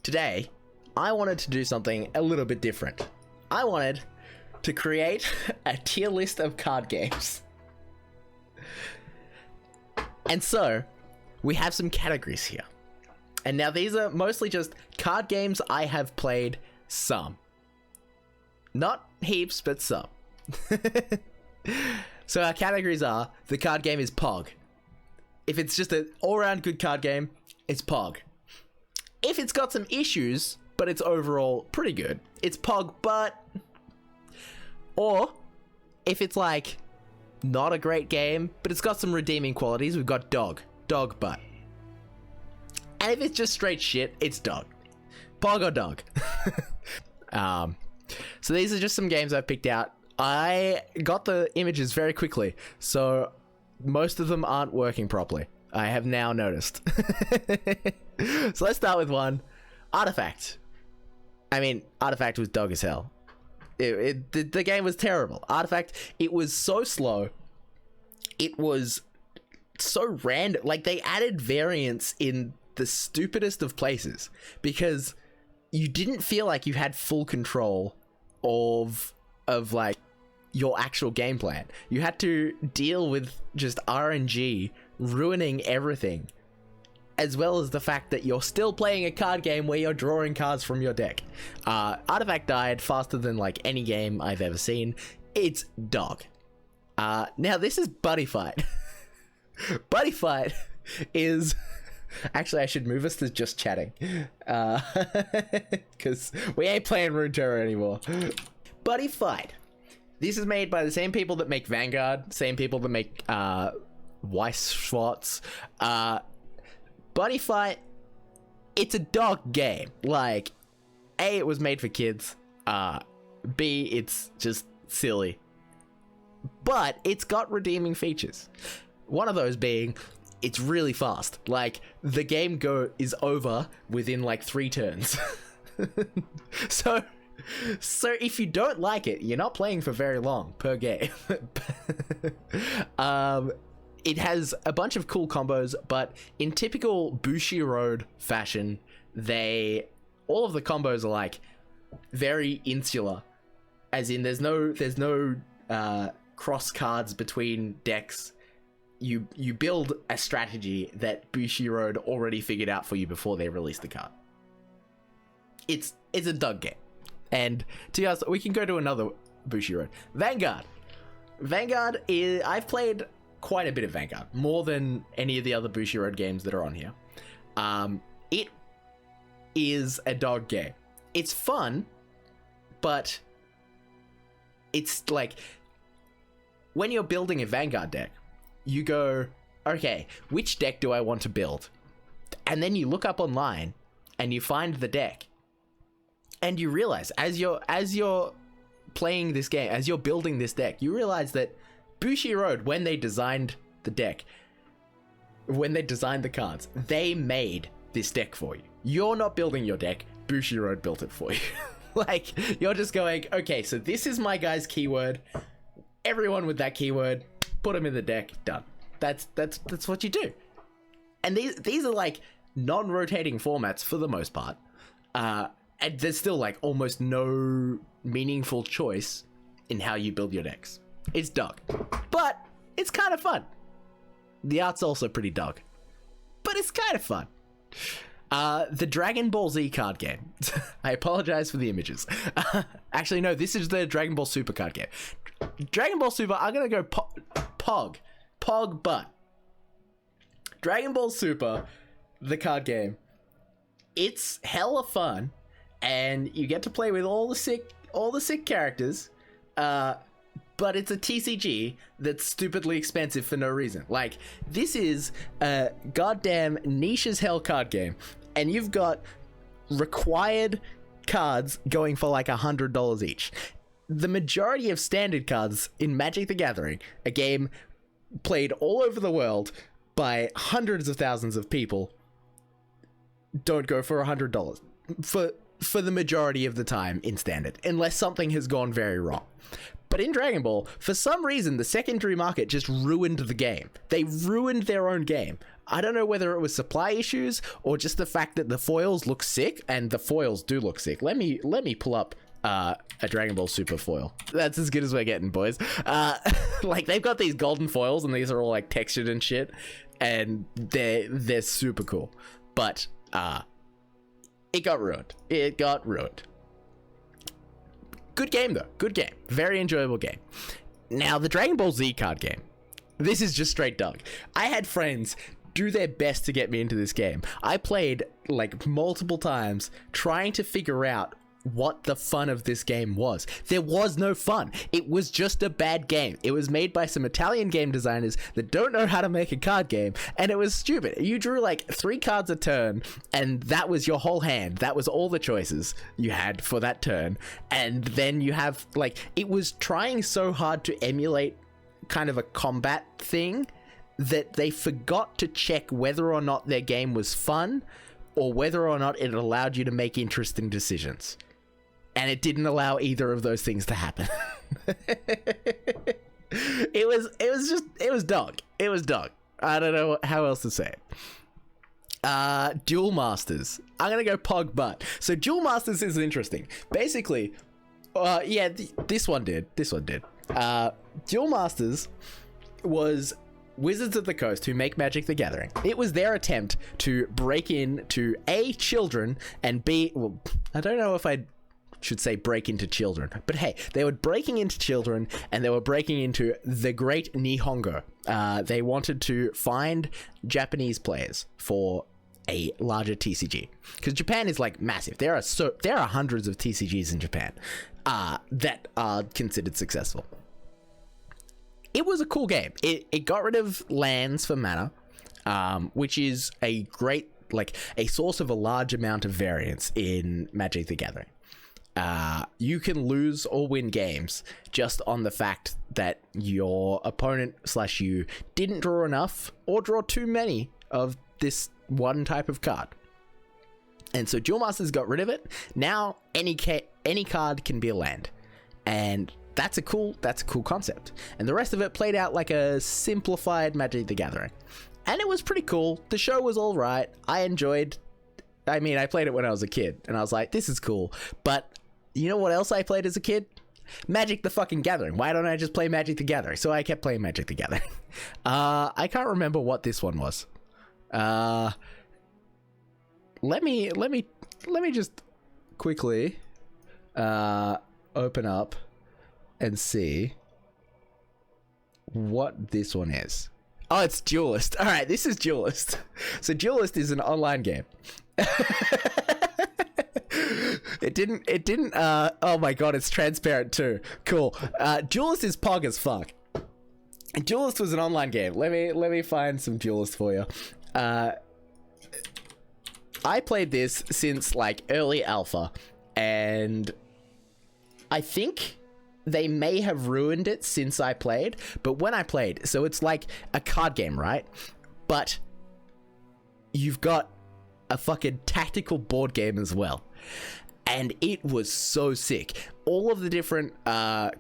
Today, I wanted to do something a little bit different. I wanted to create a tier list of card games. And so, we have some categories here. And now these are mostly just card games I have played some. Not heaps, but some. So our categories are, the card game is POG. If it's just an all-around good card game, it's POG. If it's got some issues, but it's overall pretty good, it's POG, but... Or, if it's like, not a great game, but it's got some redeeming qualities, we've got DOG. DOG, but. And if it's just straight shit, it's DOG. POG or DOG. So these are just some games I've picked out. I got the images very quickly, so most of them aren't working properly. I have now noticed. So let's start with one. Artifact. I mean, Artifact was dog as hell. The game was terrible. Artifact, it was so slow. It was so random. Like, they added variance in the stupidest of places because you didn't feel like you had full control of like your actual game plan. You had to deal with just RNG ruining everything, as well as the fact that you're still playing a card game where you're drawing cards from your deck. Artifact died faster than like any game I've ever seen. It's dog. Now this is Buddy Fight. Buddy Fight is... Actually, I should move us to just chatting. Because we ain't playing Runeterra anymore. Buddy Fight. This is made by the same people that make Vanguard. Same people that make Weiss Schwartz. Buddy Fight, it's a dog game. Like, A, it was made for kids. B, it's just silly. But it's got redeeming features. One of those being, it's really fast. Like, the game is over within like 3 turns. So if you don't like it, you're not playing for very long per game. It has a bunch of cool combos, but in typical Bushiroad fashion, all of the combos are like very insular, as in there's no cross cards between decks. You build a strategy that Bushiroad already figured out for you before they released the card. It's a dog game. And to be honest, we can go to another Bushiroad. Vanguard. I've played quite a bit of Vanguard, more than any of the other Bushiroad games that are on here. It is a dog game. It's fun, but it's like, when you're building a Vanguard deck, you go, okay, which deck do I want to build? And then you look up online and you find the deck, and you realize as you're playing this game, as you're building this deck, you realize that Bushiroad, when they designed the deck, when they designed the cards, they made this deck for you. You're not building your deck, Bushiroad built it for you. Like, you're just going, okay, so this is my guy's keyword. Everyone with that keyword, put them in the deck, done. That's what you do. And these are like non-rotating formats for the most part. And there's still like almost no meaningful choice in how you build your decks. It's dog, but it's kind of fun. The art's also pretty dog, but it's kind of fun. The Dragon Ball Z card game. I apologize for the images. Actually, no, this is the Dragon Ball Super card game. Dragon Ball Super, I'm gonna go POG, but Dragon Ball Super, the card game, it's hella fun, and you get to play with all the sick characters. But it's a TCG that's stupidly expensive for no reason. Like, this is a goddamn niche as hell card game, and you've got required cards going for like $100 each. The majority of standard cards in Magic the Gathering, a game played all over the world by hundreds of thousands of people, don't go for $100 for the majority of the time in standard, unless something has gone very wrong. But in Dragon Ball, for some reason, the secondary market just ruined the game. They ruined their own game. I don't know whether it was supply issues or just the fact that the foils look sick, and the foils do look sick. Let me pull up a Dragon Ball Super foil. That's as good as we're getting, boys. Like, they've got these golden foils, and these are all like textured and shit, and they're super cool. But it got ruined. It got ruined. Good game though. Good game. Very enjoyable game. Now, the Dragon Ball Z card game. This is just straight dog. I had friends do their best to get me into this game. I played like multiple times trying to figure out what the fun of this game was. There was no fun. It was just a bad game. It was made by some Italian game designers that don't know how to make a card game, and it was stupid. You drew like 3 cards a turn, and that was your whole hand. That was all the choices you had for that turn. And then you have like, it was trying so hard to emulate kind of a combat thing that they forgot to check whether or not their game was fun or whether or not it allowed you to make interesting decisions. And it didn't allow either of those things to happen. It was dog. It was dog. I don't know how else to say it. Duel Masters. I'm gonna go POG butt. So Duel Masters is interesting. Basically, yeah, this one did. Duel Masters was Wizards of the Coast, who make Magic the Gathering. It was their attempt to break into A, children, and B, well, I don't know if I should say break into children, but hey, they were breaking into children, and they were breaking into the great Nihongo. They wanted to find Japanese players for a larger TCG, because Japan is like massive. There are hundreds of TCGs in Japan that are considered successful. It was a cool game. It got rid of lands for mana, which is a great, like, a source of a large amount of variance in Magic the Gathering. You can lose or win games just on the fact that your opponent / you didn't draw enough or draw too many of this one type of card. And so Duel Masters got rid of it. Now any card can be a land, and that's a cool concept. And the rest of it played out like a simplified Magic the Gathering, and it was pretty cool. The show was all right. I enjoyed. I mean, I played it when I was a kid, and I was like, this is cool. But you know what else I played as a kid? Magic the fucking Gathering. Why don't I just play Magic the Gathering? So I kept playing Magic the Gathering. I can't remember what this one was. Let me just quickly open up and see what this one is. Oh, it's Duelist. All right, this is Duelist. So Duelist is an online game. It didn't oh my god, it's transparent too. Cool. Duelist is POG as fuck. Duelist was an online game. Let me find some Duelist for you. I played this since like early alpha, and I think they may have ruined it since I played, but when I played, so it's like a card game, right? But you've got a fucking tactical board game as well. And it was so sick. All of the different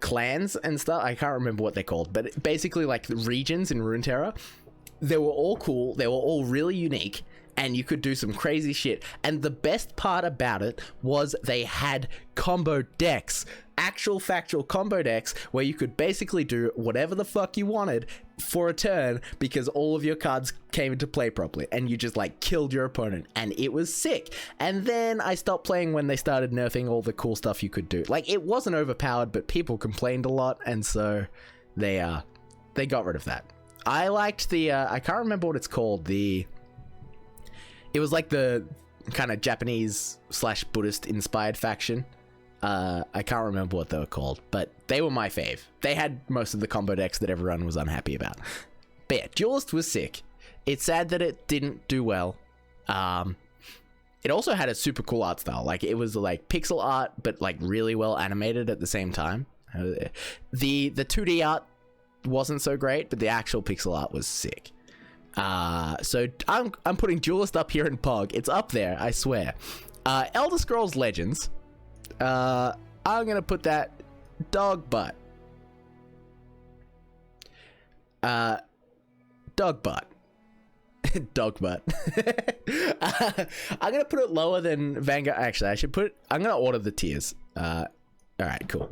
clans and stuff, I can't remember what they're called, but basically like the regions in Runeterra, they were all cool, they were all really unique, and you could do some crazy shit. And the best part about it was they had combo decks, actual factual combo decks, where you could basically do whatever the fuck you wanted for a turn, because all of your cards came into play properly, and you just like killed your opponent, and it was sick. And then I stopped playing when they started nerfing all the cool stuff you could do. Like, it wasn't overpowered, but people complained a lot, and so they got rid of that. I liked the I can't remember what it's called. It was like the kind of Japanese / Buddhist inspired faction. I can't remember what they were called, but they were my fave. They had most of the combo decks that everyone was unhappy about. But yeah, Duelist was sick. It's sad that it didn't do well. It also had a super cool art style. Like, it was like pixel art, but like really well animated at the same time. The 2D art wasn't so great, but the actual pixel art was sick. So I'm putting Duelist up here in POG. It's up there, I swear. Elder Scrolls Legends. I'm gonna put that dog butt. Dog butt. Dog butt. I'm gonna put it lower than Vanguard. Actually, I'm gonna order the tiers. All right, cool.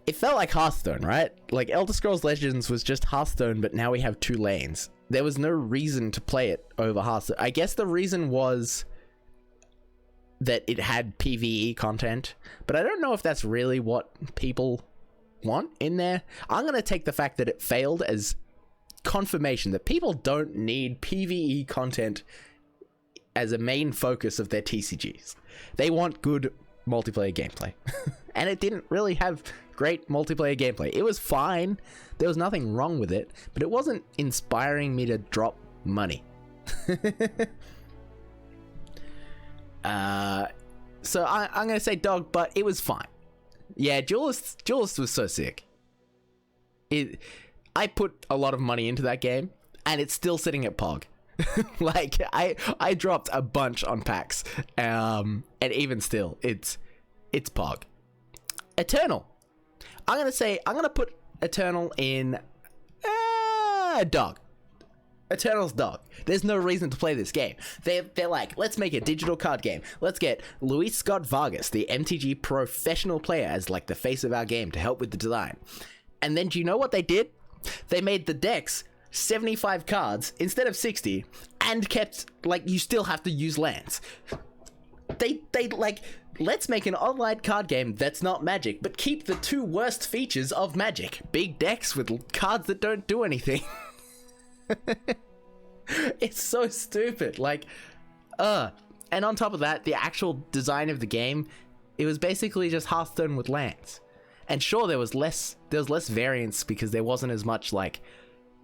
It felt like Hearthstone, right? Like Elder Scrolls Legends was just Hearthstone, but now we have 2 lanes. There was no reason to play it over Hearthstone. I guess the reason was that it had PvE content, but I don't know if that's really what people want in there. I'm going to take the fact that it failed as confirmation that people don't need PvE content as a main focus of their TCGs. They want good multiplayer gameplay. And it didn't really have great multiplayer gameplay. It was fine. There was nothing wrong with it, but it wasn't inspiring me to drop money. So I'm going to say dog, but it was fine. Yeah, Duelist was so sick. I put a lot of money into that game, and it's still sitting at POG. Like, I dropped a bunch on packs, and even still, it's POG. Eternal. I'm gonna put Eternal in dog. Eternal's dog. There's no reason to play this game. They're like, let's make a digital card game. Let's get Luis Scott Vargas, the MTG professional player, as like the face of our game to help with the design. And then do you know what they did? They made the decks 75 cards instead of 60, and kept, like, you still have to use lands. They like, let's make an online card game that's not Magic, but keep the 2 worst features of Magic. Big decks with cards that don't do anything. It's so stupid. Like, and on top of that, the actual design of the game, it was basically just Hearthstone with lands. And sure, there was less variance because there wasn't as much, like,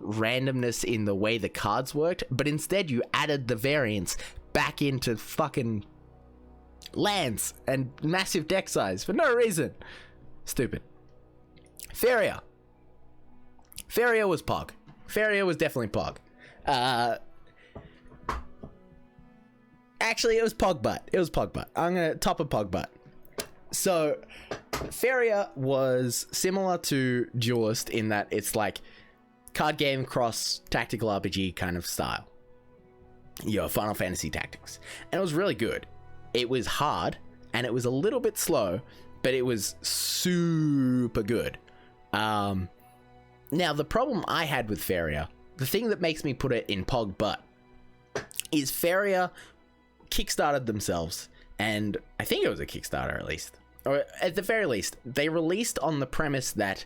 randomness in the way the cards worked, but instead you added the variance back into fucking lands and massive deck size for no reason. Stupid. Feria was POG. Feria was definitely POG. Actually, it was POG butt. I'm gonna top a POG butt. So Feria was similar to Duelist in that it's like card game cross tactical RPG kind of style. Final Fantasy Tactics. And it was really good. It was hard and it was a little bit slow, but it was super good. Now the problem I had with Feria, the thing that makes me put it in POG butt, is Feria kickstarted themselves, and I think it was a Kickstarter at least, or at the very least, they released on the premise that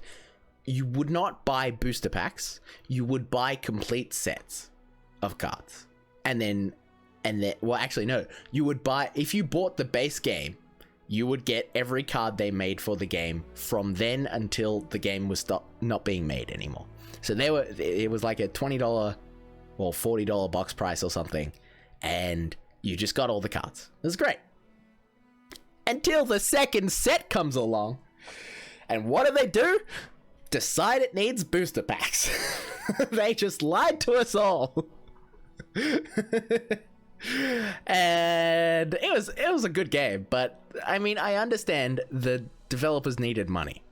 you would not buy booster packs, you would buy complete sets of cards. And then, well, actually, no, you would buy, if you bought the base game, you would get every card they made for the game from then until the game was not being made anymore. So it was like a $20 or $40 box price or something, and you just got all the cards. It was great. Until the second set comes along, and what do? Decide it needs booster packs. They just lied to us all. And it was a good game, but I mean, I understand the developers needed money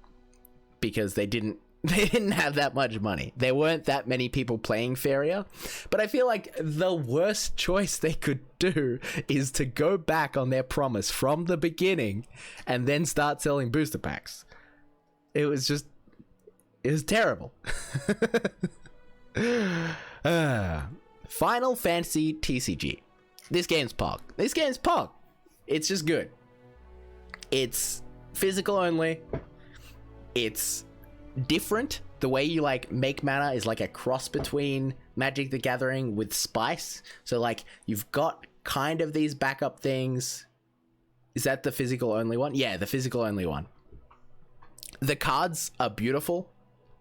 because they didn't have that much money. There weren't that many people playing Feria, but I feel like the worst choice they could do is to go back on their promise from the beginning and then start selling booster packs. It was terrible. Final Fantasy TCG. This game's POG. It's just good. It's physical only. It's different. The way you like make mana is like a cross between Magic the Gathering with Spice. So like you've got kind of these backup things. Is that the physical only one? Yeah, the physical only one. The cards are beautiful.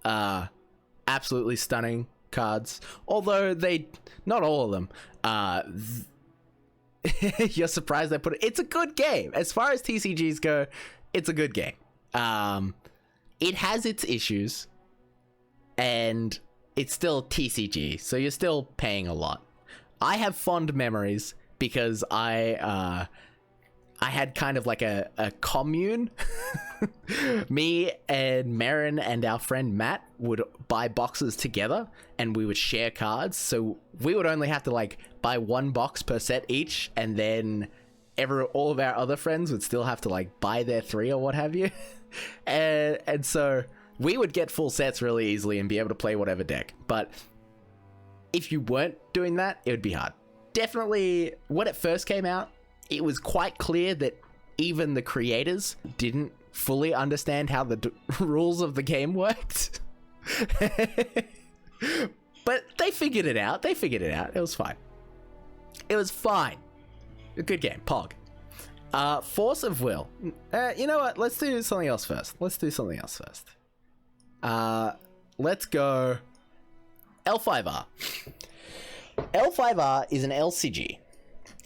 Absolutely stunning cards. Although not all of them. You're surprised they put it. It's a good game. As far as TCGs go, it's a good game. It has its issues, and it's still TCG, so you're still paying a lot. I have fond memories because I had kind of like a commune Me and Marin and our friend Matt would buy boxes together, and we would share cards. So we would only have to like buy one box per set each, and then all of our other friends would still have to like buy their 3 or what have you. and so we would get full sets really easily and be able to play whatever deck. But if you weren't doing that, it would be hard. Definitely, when it first came out, it was quite clear that even the creators didn't fully understand how the rules of the game worked. But they figured it out. It was fine. A good game. POG. Force of Will. You know what? Let's do something else first. Let's go L5R. L5R is an LCG.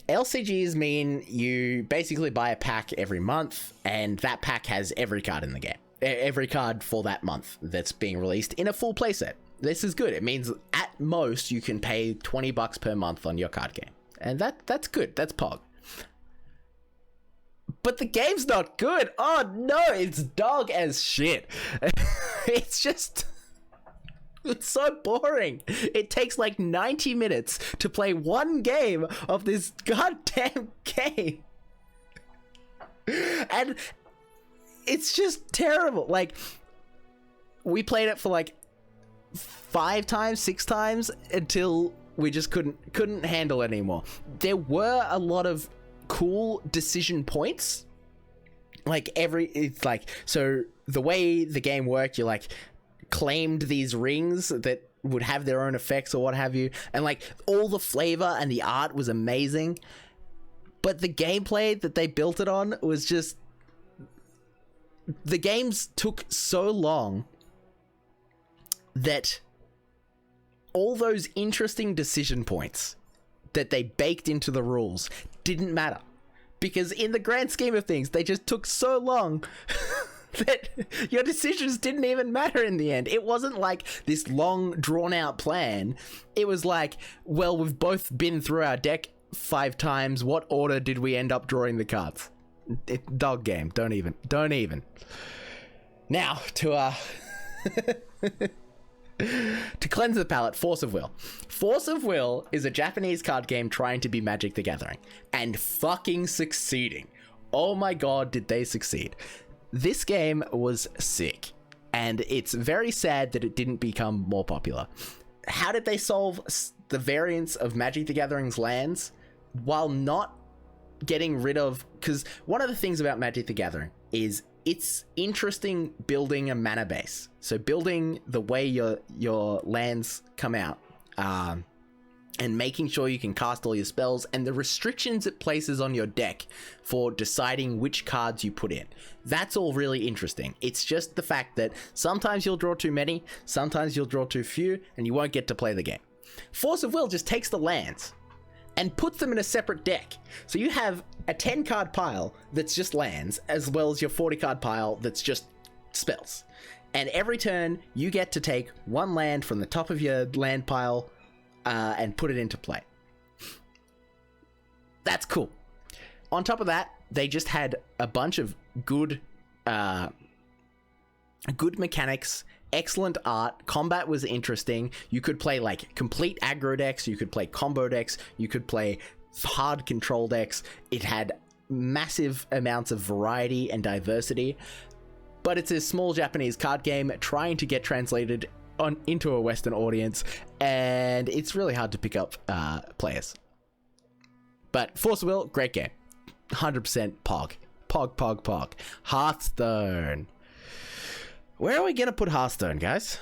LCGs mean you basically buy a pack every month, and that pack has every card in the game. Every card for that month that's being released in a full playset. This is good. It means at most you can pay $20 per month on your card game. And that's good. That's POG. But the game's not good. Oh no, it's dog as shit. It's so boring. It takes like 90 minutes to play one game of this goddamn game. And it's just terrible. Like, we played it for like 5 times, 6 times until we just couldn't handle it anymore. There were a lot of cool decision points. So the way the game worked, you like claimed these rings that would have their own effects or what have you, and like all the flavor and the art was amazing, but the gameplay that they built it on was just, the games took so long that all those interesting decision points that they baked into the rules didn't matter, because in the grand scheme of things they just took so long that your decisions didn't even matter in the end. It wasn't like this long drawn out plan. It was like, well, we've both been through our deck 5 times. What order did we end up drawing the cards? Dog game. Don't even. Now to to cleanse the palate, Force of Will. Force of Will is a Japanese card game trying to be Magic the Gathering, and fucking succeeding. Oh my god, did they succeed. This game was sick, and it's very sad that it didn't become more popular. How did they solve the variance of Magic the Gathering's lands while not getting rid of... Because one of the things about Magic the Gathering is it's interesting building a mana base. So building the way your lands come out, and making sure you can cast all your spells, and the restrictions it places on your deck for deciding which cards you put in. That's all really interesting. It's just the fact that sometimes you'll draw too many, sometimes you'll draw too few, and you won't get to play the game. Force of Will just takes the lands and puts them in a separate deck. So you have a 10 card pile that's just lands, as well as your 40 card pile that's just spells. And every turn you get to take one land from the top of your land pile and put it into play. That's cool. On top of that, they just had a bunch of good mechanics, excellent art. Combat was interesting. You could play like complete aggro decks, you could play combo decks, you could play hard control decks. It had massive amounts of variety and diversity, but it's a small Japanese card game trying to get translated into a Western audience, and it's really hard to pick up players. But Force of Will, great game. 100% POG. POG. Hearthstone. Where are we going to put Hearthstone, guys?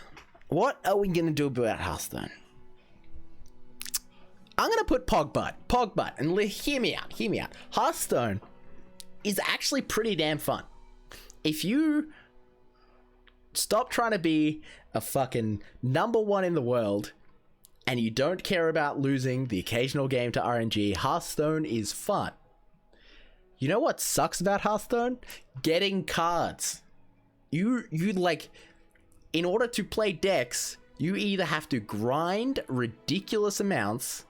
What are we going to do about Hearthstone? I'm going to put POG, and hear me out. Hearthstone is actually pretty damn fun. If you stop trying to be a fucking #1 in the world and you don't care about losing the occasional game to RNG, Hearthstone is fun. You know what sucks about Hearthstone? Getting cards. You like, in order to play decks, you either have to grind ridiculous amounts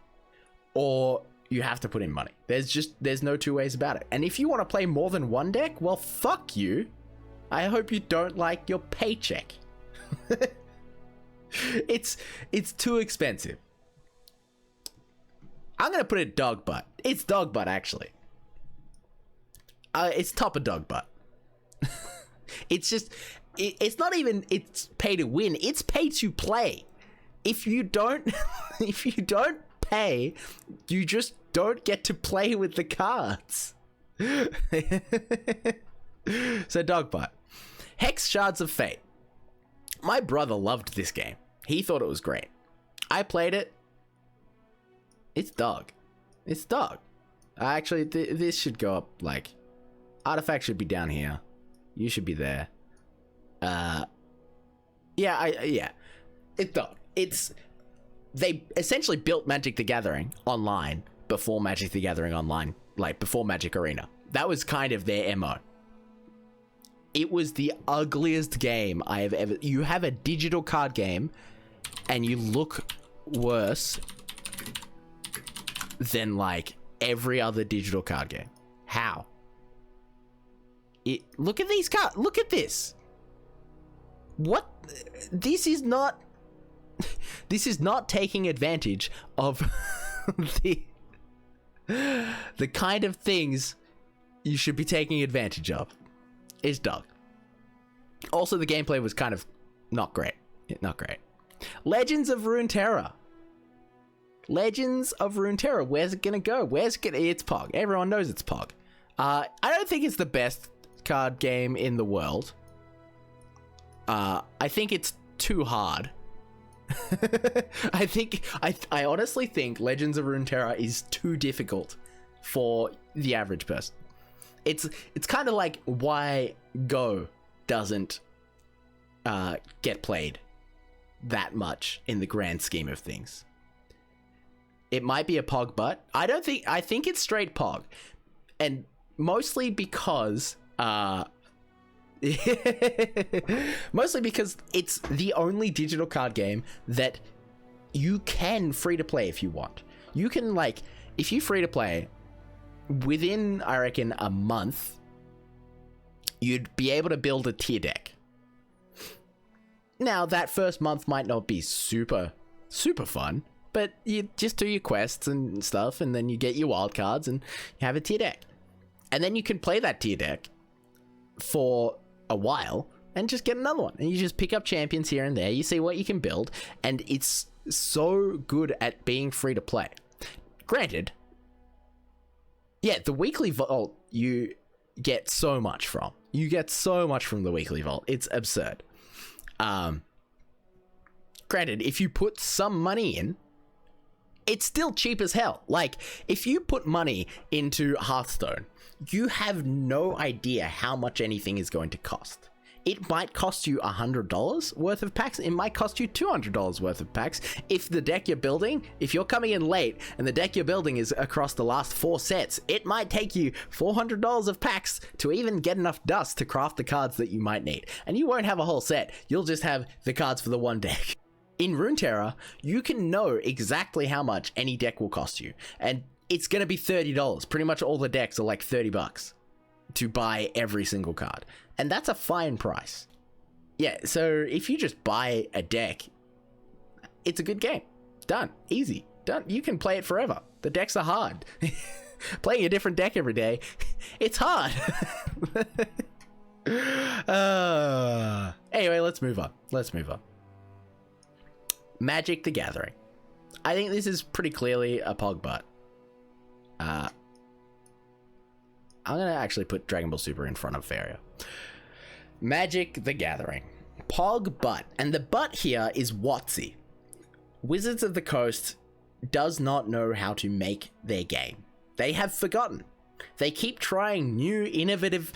or you have to put in money. There's no two ways about it. And if you want to play more than one deck, well, fuck you. I hope you don't like your paycheck. It's too expensive. I'm gonna put it dog butt. It's dog butt, actually. It's top of dog butt. It's just, it's not even, it's pay to win. It's pay to play. If you don't, if you don't pay, you just don't get to play with the cards. So dog butt. Hex Shards of Fate. My brother loved this game. He thought it was great. I played it. It's dog. It's dog. Actually, this should go up, like, artifact should be down here. You should be there. Yeah, it's dog. They essentially built Magic the Gathering online before Magic the Gathering Online, like before Magic Arena. That was kind of their MO. It was the ugliest game I have ever... You have a digital card game and you look worse than like every other digital card game. How? Look at these cards. Look at this. What? This is not taking advantage of the kind of things you should be taking advantage of. It's dog. Also, the gameplay was kind of not great. Not great. Legends of Runeterra. Legends of Runeterra. Where's it gonna go? It's POG. Everyone knows it's POG. I don't think it's the best card game in the world. I think it's too hard. I honestly think Legends of Runeterra is too difficult for the average person. It's kind of like why Go doesn't get played that much in the grand scheme of things. It might be a POG, but I think it's straight POG, and mostly because it's the only digital card game that you can free to play if you want. You can, like, if you free to play within, I reckon, a month, you'd be able to build a tier deck. Now, that first month might not be super fun, but you just do your quests and stuff, and then you get your wild cards and you have a tier deck. And then you can play that tier deck for a while and just get another one. And you just pick up champions here and there. You see what you can build, and it's so good at being free to play. Granted, yeah, the weekly vault you get so much from. You get so much from the weekly vault. It's absurd. Granted, if you put some money in, it's still cheap as hell. Like, if you put money into Hearthstone, you have no idea how much anything is going to cost. It might cost you $100 worth of packs. It might cost you $200 worth of packs. If the deck you're building, if you're coming in late and the deck you're building is across the last 4 sets, it might take you $400 of packs to even get enough dust to craft the cards that you might need. And you won't have a whole set. You'll just have the cards for the one deck. In Runeterra, you can know exactly how much any deck will cost you. And it's going to be $30. Pretty much all the decks are like $30 to buy every single card. And that's a fine price. Yeah, so if you just buy a deck, it's a good game. Done. Easy. Done. You can play it forever. The decks are hard. Playing a different deck every day, it's hard. Anyway, let's move on. Magic the Gathering. I think this is pretty clearly a POG butt. I'm going to actually put Dragon Ball Super in front of Faria. Magic the Gathering. POG butt. And the butt here is WotC. Wizards of the Coast does not know how to make their game. They have forgotten. They keep trying new innovative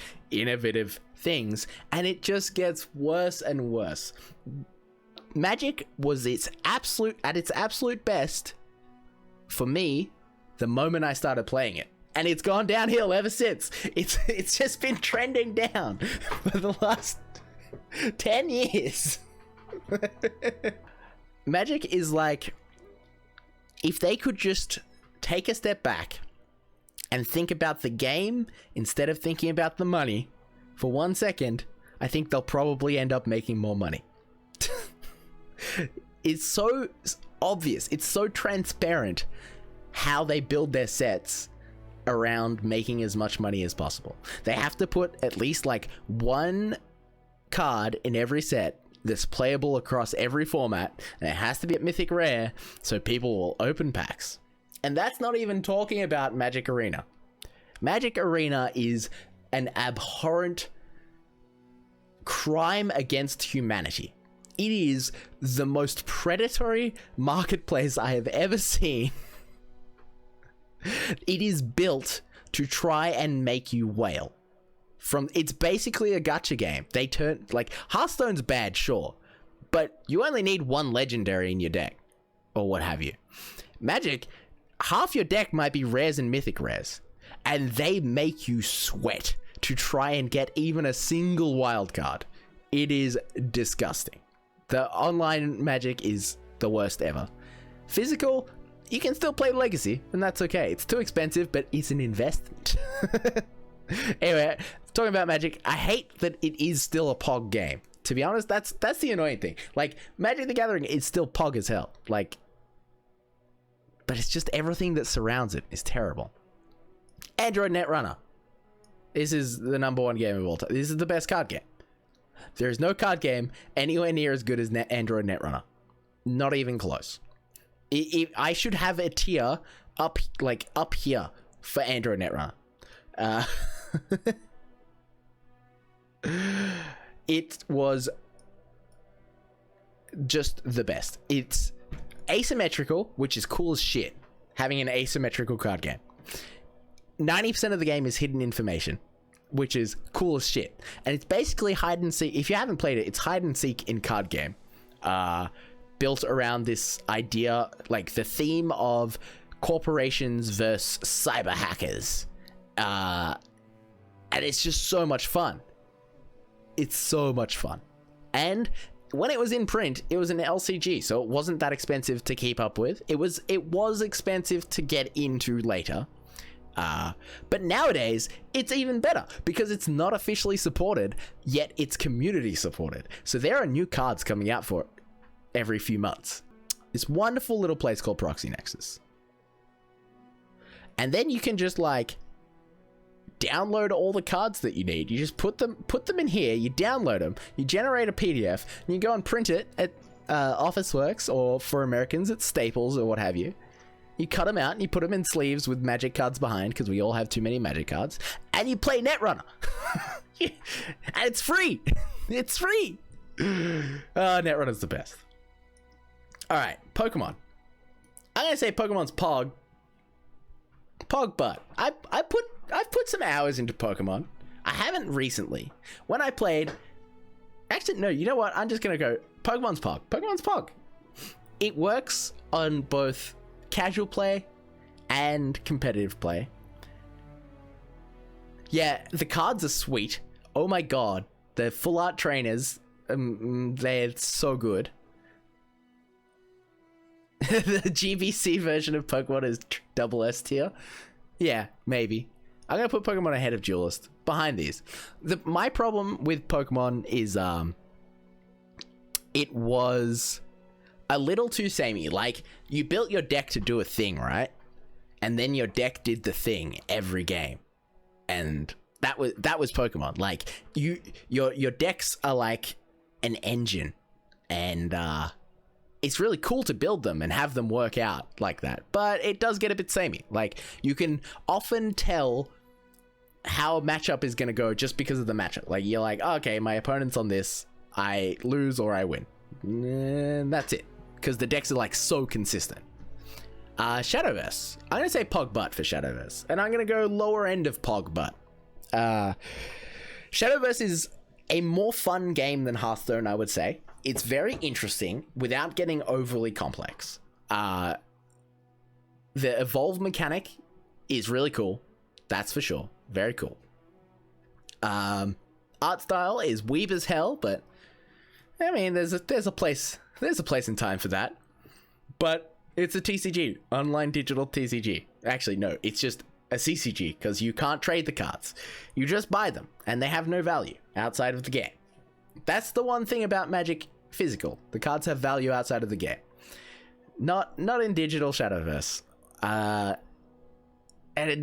things, and it just gets worse and worse. Magic was at its absolute best for me the moment I started playing it. And it's gone downhill ever since. It's just been trending down for the last 10 years. Magic is like, if they could just take a step back and think about the game instead of thinking about the money for 1 second, I think they'll probably end up making more money. It's so obvious. It's so transparent how they build their sets around making as much money as possible. They have to put at least like one card in every set that's playable across every format, and it has to be at Mythic Rare so people will open packs. And that's not even talking about Magic Arena. Magic Arena is an abhorrent crime against humanity. It is the most predatory marketplace I have ever seen. It is built to try and make you wail. It's basically a gacha game. They turn, like, Hearthstone's bad, sure, but you only need one legendary in your deck, or what have you. Magic, half your deck might be rares and mythic rares, and they make you sweat to try and get even a single wild card. It is disgusting. The online Magic is the worst ever. Physical, you can still play Legacy, and that's okay. It's too expensive, but it's an investment. Anyway, talking about Magic, I hate that it is still a POG game. To be honest, that's the annoying thing. Like, Magic the Gathering is still POG as hell. Like, but it's just everything that surrounds it is terrible. Android Netrunner. This is the #1 game of all time. This is the best card game. There is no card game anywhere near as good as Android Netrunner. Not even close. I should have a tier up here for Android Netrunner. It was just the best. It's asymmetrical, which is cool as shit, having an asymmetrical card game. 90% of the game is hidden information, which is cool as shit. And it's basically hide and seek. If you haven't played it, it's hide and seek in card game. Built around this idea, like the theme of corporations versus cyber hackers. And it's just so much fun. It's so much fun. And when it was in print, it was an LCG, so it wasn't that expensive to keep up with. It was expensive to get into later. But nowadays, it's even better because it's not officially supported, yet it's community supported. So there are new cards coming out for it every few months. This wonderful little place called Proxy Nexus. And then you can just like download all the cards that you need. You just put them in here, you download them, you generate a PDF, and you go and print it at Officeworks, or for Americans at Staples or what have you. You cut them out and you put them in sleeves with Magic cards behind, because we all have too many Magic cards, and you play Netrunner. And it's free. It's free. Netrunner's the best. All right, Pokemon. I'm gonna say Pokemon's POG butt. I've put some hours into Pokemon. I haven't recently. When I played, actually no, you know what? I'm just gonna go Pokemon's POG. Pokemon's POG. It works on both casual play and competitive play. Yeah, the cards are sweet. Oh my god, the full art trainers, they're so good. The GBC version of Pokemon is double S tier. Yeah, maybe. I'm gonna put Pokemon ahead of Duelist, behind these. My problem with Pokemon is it was a little too samey. Like, you built your deck to do a thing, right? And then your deck did the thing every game. And that was Pokemon. Like, your decks are like an engine, and it's really cool to build them and have them work out like that, but it does get a bit samey. Like, you can often tell how a matchup is going to go just because of the matchup. Like, you're like, oh, okay, my opponent's on this, I lose or I win. And that's it, because the decks are like so consistent. Shadowverse. I'm going to say POG butt for Shadowverse, and I'm going to go lower end of POG butt. Shadowverse is a more fun game than Hearthstone, I would say. It's very interesting without getting overly complex. The evolve mechanic is really cool. That's for sure. Very cool. Art style is weeb as hell, but I mean, there's a place and time for that. But it's a TCG, online digital TCG. Actually, no, it's just a CCG, because you can't trade the cards. You just buy them, and they have no value outside of the game. That's the one thing about Magic physical. The cards have value outside of the game. Not in digital Shadowverse. And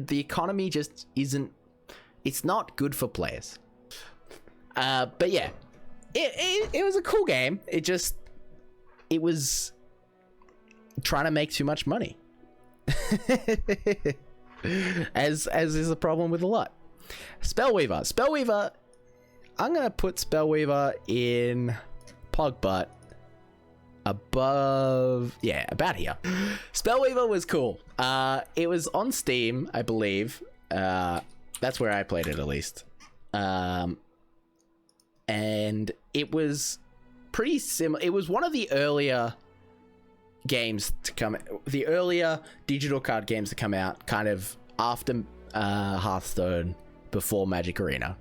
the economy just isn't... It's not good for players. But yeah. It was a cool game. It was trying to make too much money. as is a problem with a lot. Spellweaver, I'm gonna put Spellweaver in Pogbutt above, yeah, about here. Spellweaver was cool. It was on Steam, I believe. That's where I played it, at least. And it was pretty similar. It was one of the earlier games to come, the earlier digital card games to come out, kind of after Hearthstone, before Magic Arena.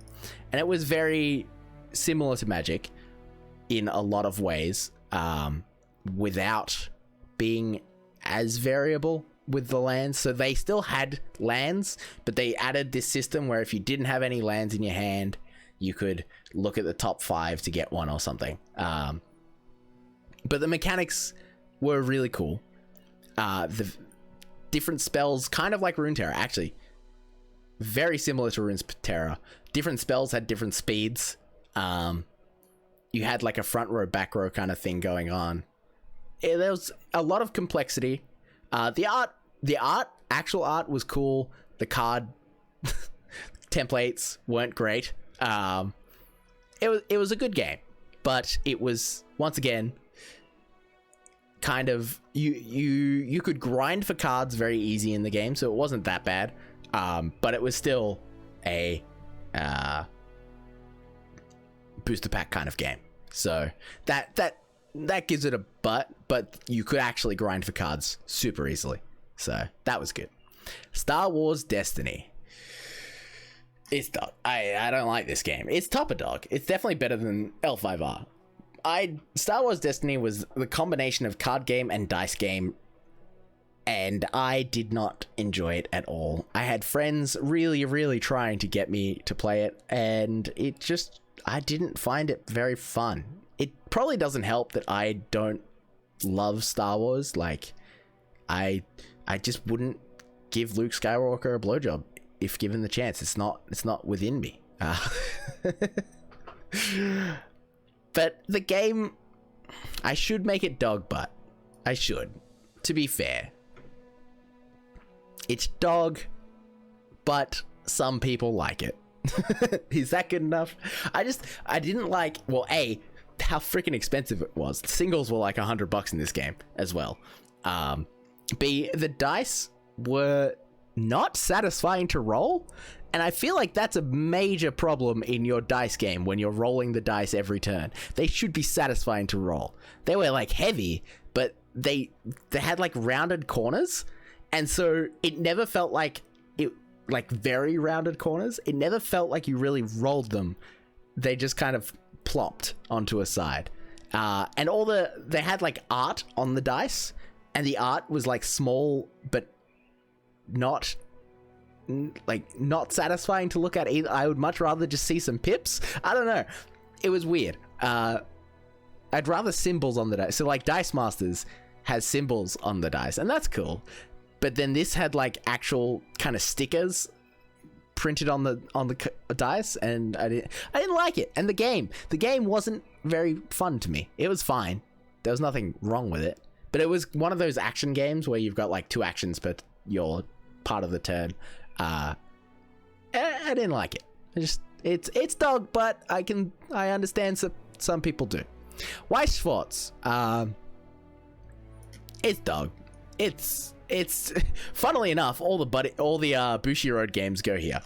And it was very similar to Magic in a lot of ways, without being as variable with the lands. So they still had lands, but they added this system where if you didn't have any lands in your hand, you could look at the top 5 to get one or something. But the mechanics were really cool. The different spells, kind of like Runeterra, actually very similar to Runeterra. Different spells had different speeds. You had like a front row, back row kind of thing going on. There was a lot of complexity. Actual art was cool. The card templates weren't great. It was a good game, but it was, once again, kind of, you could grind for cards very easy in the game, so it wasn't that bad. But it was still a booster pack kind of game. So that gives it a but you could actually grind for cards super easily. So that was good. Star Wars Destiny. It's dog. I don't like this game. It's top of dog. It's definitely better than L5R. Star Wars Destiny was the combination of card game and dice game, and I did not enjoy it at all. I had friends really, really trying to get me to play it, and I didn't find it very fun. It probably doesn't help that I don't love Star Wars. Like, I just wouldn't give Luke Skywalker a blowjob if given the chance. It's not within me. But the game, I should make it dog butt. I should, to be fair. It's dog, but some people like it. Is that good enough? I didn't like, well, A, how freaking expensive it was. The singles were like $100 in this game as well. B, the dice were not satisfying to roll, and I feel like that's a major problem in your dice game when you're rolling the dice every turn. They should be satisfying to roll. They were like heavy, but they had like rounded corners, and so it never felt like it, like very rounded corners. It never felt like you really rolled them. They just kind of plopped onto a side. And they had like art on the dice, and the art was like small, but not satisfying to look at either. I would much rather just see some pips. I don't know. It was weird. I'd rather symbols on the dice. So like Dice Masters has symbols on the dice, and that's cool. But then this had like actual kind of stickers printed on the dice, and I didn't like it. And the game wasn't very fun to me. It was fine. There was nothing wrong with it, but it was one of those action games where you've got like 2 actions per your part of the turn. I didn't like it. It's dog, but I understand some people do. Weiss Schwartz, it's dog. It's funnily enough, all the Bushiroad games go here.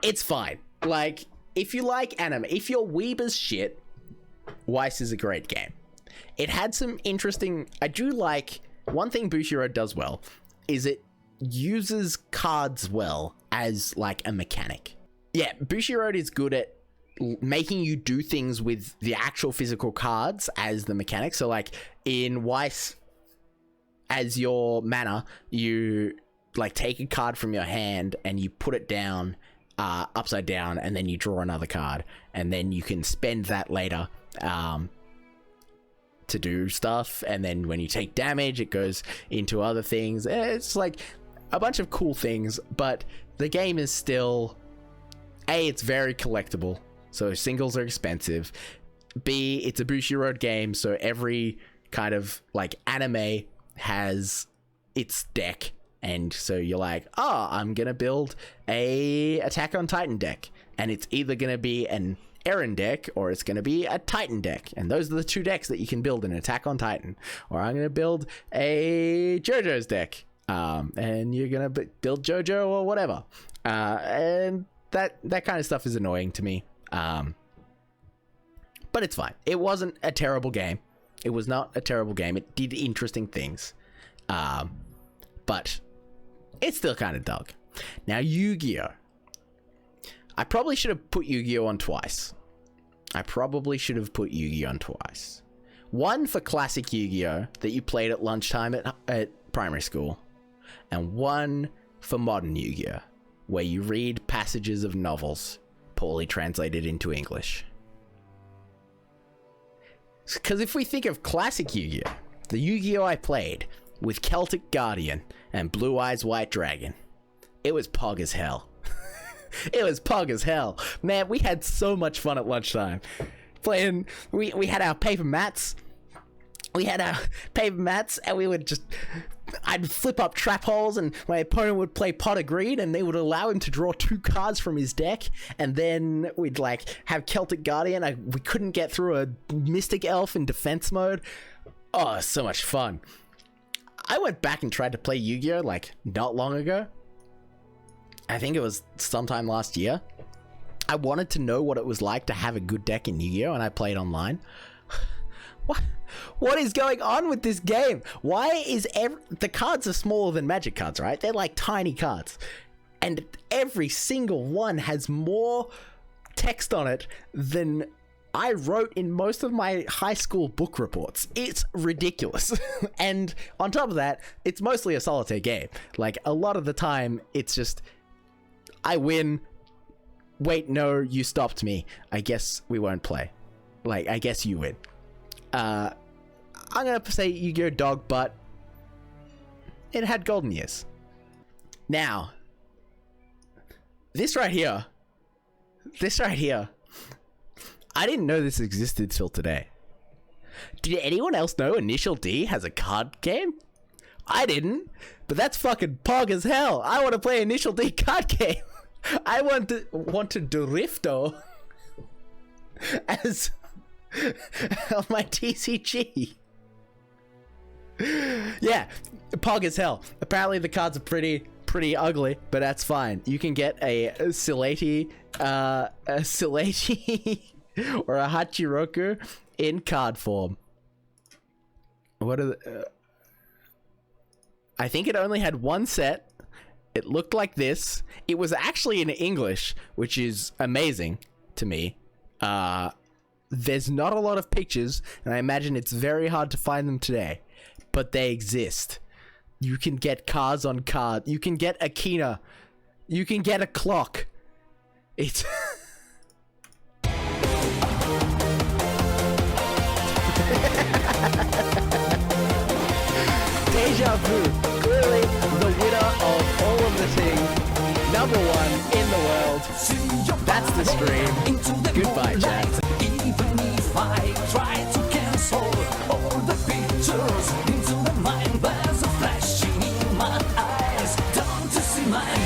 It's fine. Like, if you like anime, if you're weeb as shit, Weiss is a great game. It had some interesting, I do like, one thing Bushiroad does well is it uses cards well as like a mechanic. Yeah, Bushiroad is good at making you do things with the actual physical cards as the mechanic. So like in Weiss, as your mana, you like take a card from your hand and you put it down upside down, and then you draw another card, and then you can spend that later to do stuff, and then when you take damage it goes into other things. It's like a bunch of cool things, but the game is still it's very collectible, so singles are expensive. B, it's a Bushiroad game, so every kind of like anime has its deck, and so you're like, I'm gonna build a Attack on Titan deck, and it's either gonna be an Eren deck or it's gonna be a Titan deck, and those are the two decks that you can build in Attack on Titan. Or I'm gonna build a JoJo's deck, and you're gonna build JoJo or whatever, and that kind of stuff is annoying to me, but it's fine. It wasn't a terrible game. It was not a terrible game. It did interesting things, but it's still kind of dog. Now, Yu-Gi-Oh! I probably should have put Yu-Gi-Oh! On twice. One for classic Yu-Gi-Oh! That you played at lunchtime at primary school, and one for modern Yu-Gi-Oh! Where you read passages of novels poorly translated into English. Because if we think of classic Yu-Gi-Oh!, the Yu-Gi-Oh! I played with Celtic Guardian and Blue Eyes White Dragon, it was pog as hell. It was pog as hell. Man, we had so much fun at lunchtime. Playing, we had our paper mats. And we would just, I'd flip up trap holes, and my opponent would play pot of green, and they would allow him to draw 2 cards from his deck, and then we'd like have Celtic Guardian. We couldn't get through a Mystic Elf in defense mode. Oh, so much fun. I went back and tried to play Yu-Gi-Oh! Like not long ago. I think it was sometime last year. I wanted to know what it was like to have a good deck in Yu-Gi-Oh! And I played online. What is going on with this game? Why is the cards are smaller than Magic cards, right? They're like tiny cards. And every single one has more text on it than I wrote in most of my high school book reports. It's ridiculous. And on top of that, it's mostly a solitaire game. Like, a lot of the time, it's just, I win. Wait, no, you stopped me. I guess we won't play. Like, I guess you win. I'm gonna say Yu-Gi-Oh! Dog, but it had golden years. Now, this right here, I didn't know this existed till today. Did anyone else know Initial D has a card game? I didn't, but that's fucking pog as hell. I want to play Initial D card game. I want to Dorifto as my TCG. Yeah, pog as hell. Apparently the cards are pretty ugly, but that's fine. You can get a Silati or a Hachiroku in card form. What are the... I think it only had one set. It looked like this. It was actually in English, which is amazing to me. There's not a lot of pictures, and I imagine it's very hard to find them today, but they exist. You can get cards on card. You can get a Kina. You can get a clock. It's... Deja vu. Clearly the winner of all of the things. #1 in the world. That's the stream. Goodbye, chat. Even if I try to